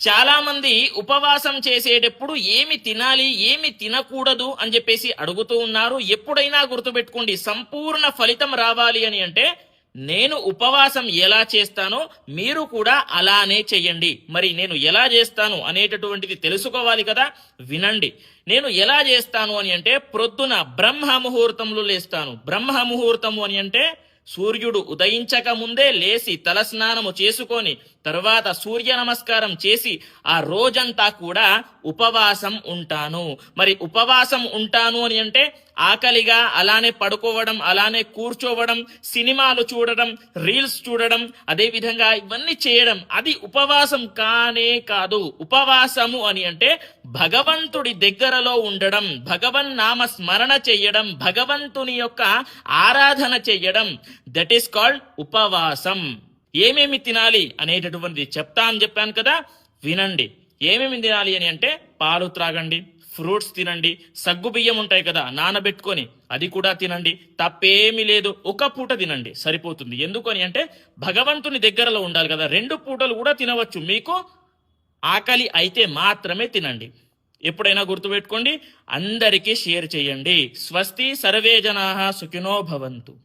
చాలా మంది ఉపవాసం చేసేటప్పుడు ఏమి తినాలి ఏమి తినకూడదు అని చెప్పేసి అడుగుతూ ఉన్నారు. ఎప్పుడైనా గుర్తుపెట్టుకోండి, సంపూర్ణ ఫలితం రావాలి అని అంటే నేను ఉపవాసం ఎలా చేస్తానో మీరు కూడా అలానే చెయ్యండి. మరి నేను ఎలా చేస్తాను అనేటటువంటిది తెలుసుకోవాలి కదా, వినండి. నేను ఎలా చేస్తాను అని అంటే ప్రొద్దున బ్రహ్మ ముహూర్తంలో లేస్తాను. బ్రహ్మ ముహూర్తము అని అంటే సూర్యుడు ఉదయించక ముందే లేచి తలస్నానము చేసుకొని తరువాత సూర్య నమస్కారం చేసి ఆ రోజంతా కూడా ఉపవాసం ఉంటాను. మరి ఉపవాసం ఉంటాను అని అంటే ఆకలిగా అలానే పడుకోవడం, అలానే కూర్చోవడం, సినిమాలు చూడడం, రీల్స్ చూడడం, అదే విధంగా ఇవన్నీ చేయడం అది ఉపవాసం కానే కాదు. ఉపవాసము అని అంటే భగవంతుడి దగ్గరలో ఉండడం, భగవన్ నామ స్మరణ చెయ్యడం, భగవంతుని యొక్క ఆరాధన చెయ్యడం, దట్ ఈస్ కాల్డ్ ఉపవాసం. ఏమేమి తినాలి అనేటటువంటిది చెప్తా అని చెప్పాను కదా, వినండి. ఏమేమి తినాలి అని అంటే పాలు త్రాగండి, ఫ్రూట్స్ తినండి, సగ్గు బియ్యం ఉంటాయి కదా నానబెట్టుకొని అది కూడా తినండి, తప్పేమీ లేదు. ఒక పూట తినండి సరిపోతుంది. ఎందుకని అంటే భగవంతుని దగ్గరలో ఉండాలి కదా, 2 పూటలు కూడా తినవచ్చు. మీకు ఆకలి అయితే మాత్రమే తినండి. ఎప్పుడైనా గుర్తుపెట్టుకోండి, అందరికీ షేర్ చేయండి. స్వస్తి, సర్వే జనాః సుఖినో భవంతు.